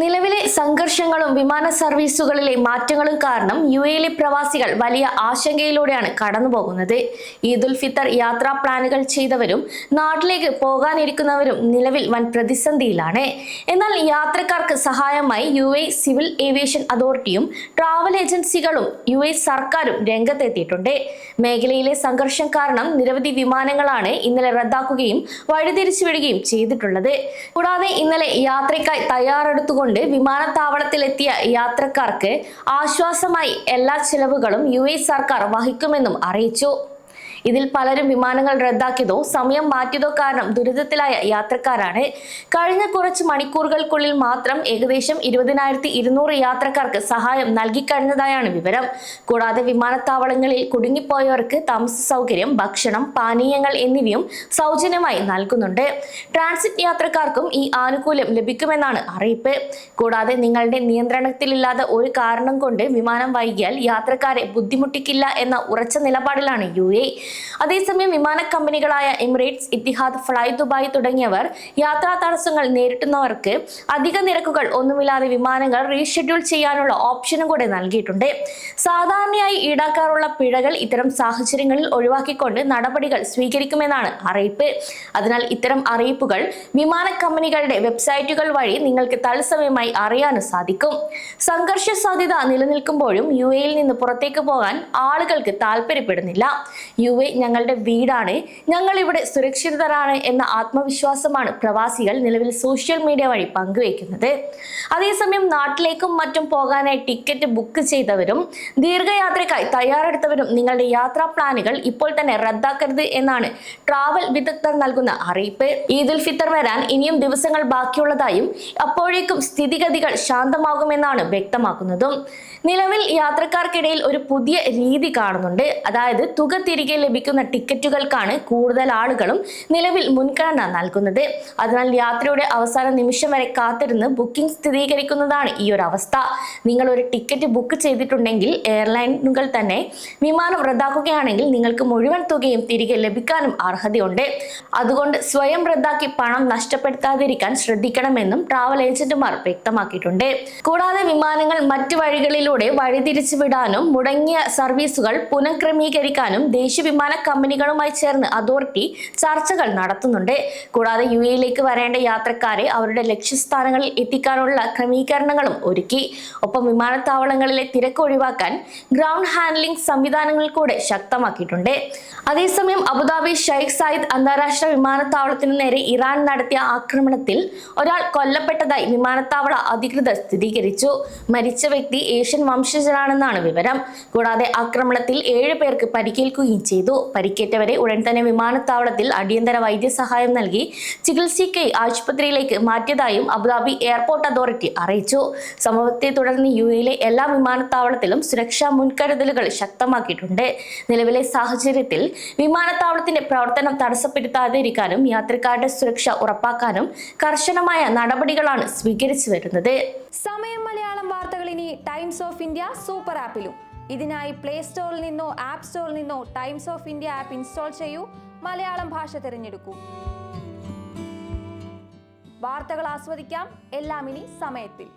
നിലവിലെ സംഘർഷങ്ങളും വിമാന സർവീസുകളിലെ മാറ്റങ്ങളും കാരണം യുഎയിലെ പ്രവാസികൾ വലിയ ആശങ്കയിലൂടെയാണ് കടന്നുപോകുന്നത്. ഈദുൽ ഫിത്തർ യാത്രാ പ്ലാനുകൾ ചെയ്തവരും നാട്ടിലേക്ക് പോകാനിരിക്കുന്നവരും നിലവിൽ വൻ പ്രതിസന്ധിയിലാണ്. എന്നാൽ യാത്രക്കാർക്ക് സഹായമായി യുഎഇ സിവിൽ ഏവിയേഷൻ അതോറിറ്റിയും ട്രാവൽ ഏജൻസികളും യുഎഇ സർക്കാരും രംഗത്തെത്തിയിട്ടുണ്ട്. മേഖലയിലെ സംഘർഷം കാരണം നിരവധി വിമാനങ്ങളാണ് ഇന്നലെ റദ്ദാക്കുകയും വഴിതിരിച്ചുവിടുകയും ചെയ്തിട്ടുള്ളത്. കൂടാതെ ഇന്നലെ യാത്രയ്ക്കായി തയ്യാറെടുത്തുകൊണ്ട് വിമാനത്താവളത്തിലെത്തിയ യാത്രക്കാർക്ക് ആശ്വാസമായി എല്ലാ ചെലവുകളും യുഎഇ സർക്കാർ വഹിക്കുമെന്നും അറിയിച്ചു. ഇതിൽ പലരും വിമാനങ്ങൾ റദ്ദാക്കിയതോ സമയം മാറ്റിയതോ കാരണം ദുരിതത്തിലായ യാത്രക്കാരാണ്. കഴിഞ്ഞ കുറച്ച് മണിക്കൂറുകൾക്കുള്ളിൽ മാത്രം ഏകദേശം 20,200 യാത്രക്കാർക്ക് സഹായം നൽകിക്കഴിഞ്ഞതായാണ് വിവരം. കൂടാതെ വിമാനത്താവളങ്ങളിൽ കുടുങ്ങിപ്പോയവർക്ക് താമസ സൗകര്യം, ഭക്ഷണം, പാനീയങ്ങൾ എന്നിവയും സൗജന്യമായി നൽകുന്നുണ്ട്. ട്രാൻസിറ്റ് യാത്രക്കാർക്കും ഈ ആനുകൂല്യം ലഭിക്കുമെന്നാണ് അറിയിപ്പ്. കൂടാതെ നിങ്ങളുടെ നിയന്ത്രണത്തിലില്ലാതെ ഒരു കാരണം കൊണ്ട് വിമാനം വൈകിയാൽ യാത്രക്കാരെ ബുദ്ധിമുട്ടിക്കില്ല എന്ന ഉറച്ച നിലപാടിലാണ് യുഎഇ. അതേസമയം വിമാന കമ്പനികളായ എമിറേറ്റ്സ്, ഇത്തിഹാദ്, ഫ്ലൈ ദുബായ് തുടങ്ങിയവർ യാത്രാ തടസ്സങ്ങൾ നേരിടുന്നവർക്ക് അധിക നിരക്കുകൾ ഒന്നുമില്ലാതെ വിമാനങ്ങൾ റീഷെഡ്യൂൾ ചെയ്യാനുള്ള ഓപ്ഷനും കൂടെ നൽകിയിട്ടുണ്ട്. സാധാരണയായി ഈടാക്കാറുള്ള പിഴകൾ ഇത്തരം സാഹചര്യങ്ങളിൽ ഒഴിവാക്കിക്കൊണ്ട് നടപടികൾ സ്വീകരിക്കുമെന്നാണ് അറിയിപ്പ്. അതിനാൽ ഇത്തരം അറിയിപ്പുകൾ വിമാന കമ്പനികളുടെ വെബ്സൈറ്റുകൾ വഴി നിങ്ങൾക്ക് തത്സമയമായി അറിയാനും സാധിക്കും. സംഘർഷ സാധ്യത നിലനിൽക്കുമ്പോഴും യുഎഇയിൽ നിന്ന് പുറത്തേക്ക് പോകാൻ ആളുകൾക്ക് താല്പര്യപ്പെടുന്നില്ല. യുഎഇ ഞങ്ങളുടെ വീടാണ്, ഞങ്ങൾ ഇവിടെ സുരക്ഷിതരാണ് എന്ന ആത്മവിശ്വാസമാണ് പ്രവാസികൾ നിലവിൽ സോഷ്യൽ മീഡിയ വഴി പങ്കുവയ്ക്കുന്നത്. അതേസമയം നാട്ടിലേക്കും മറ്റും പോകാനായി ടിക്കറ്റ് ബുക്ക് ചെയ്തവരും ദീർഘയാത്രയ്ക്കായി തയ്യാറെടുത്തവരും നിങ്ങളുടെ യാത്രാ പ്ലാനുകൾ ഇപ്പോൾ തന്നെ റദ്ദാക്കരുത് എന്നാണ് ട്രാവൽ വിദഗ്ധർ നൽകുന്ന അറിയിപ്പ്. ഈദുൽ ഫിത്തർ വരാൻ ഇനിയും ദിവസങ്ങൾ ബാക്കിയുള്ളതായും അപ്പോഴേക്കും സ്ഥിതിഗതികൾ ശാന്തമാകുമെന്നാണ് വ്യക്തമാക്കുന്നതും. നിലവിൽ യാത്രക്കാർക്കിടയിൽ ഒരു പുതിയ രീതി കാണുന്നുണ്ട്. അതായത് തുക തിരികെ ലഭിക്കുന്ന ടിക്കറ്റുകൾക്കാണ് കൂടുതൽ ആളുകളും നിലവിൽ മുൻഗണന നൽകുന്നത്. അതിനാൽ യാത്രയുടെ അവസാന നിമിഷം വരെ കാത്തിരുന്ന് ബുക്കിംഗ് സ്ഥിരീകരിക്കുന്നതാണ് ഈ ഒരു അവസ്ഥ. നിങ്ങൾ ഒരു ടിക്കറ്റ് ബുക്ക് ചെയ്തിട്ടുണ്ടെങ്കിൽ എയർലൈനുകൾ തന്നെ വിമാനം റദ്ദാക്കുകയാണെങ്കിൽ നിങ്ങൾക്ക് മുഴുവൻ തുകയും തിരികെ ലഭിക്കാനും അർഹതയുണ്ട്. അതുകൊണ്ട് സ്വയം റദ്ദാക്കി പണം നഷ്ടപ്പെടുത്താതിരിക്കാൻ ശ്രദ്ധിക്കണമെന്നും ട്രാവൽ ഏജന്റുമാർ വ്യക്തമാക്കിയിട്ടുണ്ട്. കൂടാതെ വിമാനങ്ങൾ മറ്റു വഴികളിലൂടെ വഴിതിരിച്ചു വിടാനും മുടങ്ങിയ സർവീസുകൾ പുനഃക്രമീകരിക്കാനും ദേശീയ വിമാന കമ്പനികളുമായി ചേർന്ന് അതോറിറ്റി ചർച്ചകൾ നടത്തുന്നുണ്ട്. കൂടാതെ യുഎഇയിലേക്ക് വരേണ്ട യാത്രക്കാരെ അവരുടെ ലക്ഷ്യസ്ഥാനങ്ങളിൽ എത്തിക്കാനുള്ള ക്രമീകരണങ്ങളും ഒരുക്കി. ഒപ്പം വിമാനത്താവളങ്ങളിലെ തിരക്ക് ഒഴിവാക്കാൻ ഗ്രൗണ്ട് ഹാൻഡ്ലിംഗ് സംവിധാനങ്ങൾ കൂടെ ശക്തമാക്കിയിട്ടുണ്ട്. അതേസമയം അബുദാബി ഷെയ്ഖ് സായിദ് അന്താരാഷ്ട്ര വിമാനത്താവളത്തിനു നേരെ ഇറാൻ നടത്തിയ ആക്രമണത്തിൽ ഒരാൾ കൊല്ലപ്പെട്ടതായി വിമാനത്താവള അധികൃതർ സ്ഥിരീകരിച്ചു. മരിച്ച വ്യക്തി ഏഷ്യൻ വംശജനാണെന്നാണ് വിവരം. കൂടാതെ ആക്രമണത്തിൽ 7 പേർക്ക് പരിക്കേൽക്കുകയും ചെയ്തു. പരിക്കേറ്റവരെ ഉടൻ തന്നെ വിമാനത്താവളത്തിൽ അടിയന്തര വൈദ്യസഹായം നൽകി ചികിത്സയ്ക്കായി ആശുപത്രിയിലേക്ക് മാറ്റിയതായും അബുദാബി എയർപോർട്ട് അതോറിറ്റി അറിയിച്ചു. സംഭവത്തെ തുടർന്ന് യുഎഇയിലെ എല്ലാ വിമാനത്താവളത്തിലും സുരക്ഷാ മുൻകരുതലുകൾ ശക്തമാക്കിയിട്ടുണ്ട്. നിലവിലെ സാഹചര്യത്തിൽ വിമാനത്താവളത്തിന്റെ പ്രവർത്തനം തടസ്സപ്പെടുത്താതിരിക്കാനും യാത്രക്കാരുടെ സുരക്ഷ ഉറപ്പാക്കാനും കർശനമായ നടപടികളാണ് സ്വീകരിച്ചു വരുന്നത്. സമയം മലയാളം വാർത്തകൾ ഇനി ടൈംസ് ഓഫ് ഇന്ത്യ സൂപ്പർ ആപ്പിലും. ഇതിനായി പ്ലേ സ്റ്റോറിൽ നിന്നോ ആപ്പ് സ്റ്റോറിൽ നിന്നോ times of India app install ചെയ്യൂ. മലയാളം ഭാഷ തിരഞ്ഞെടുക്കൂ. വാർത്തകൾ ആസ്വദിക്കാം. എല്ലാം ഇനി സമയത്തിൽ.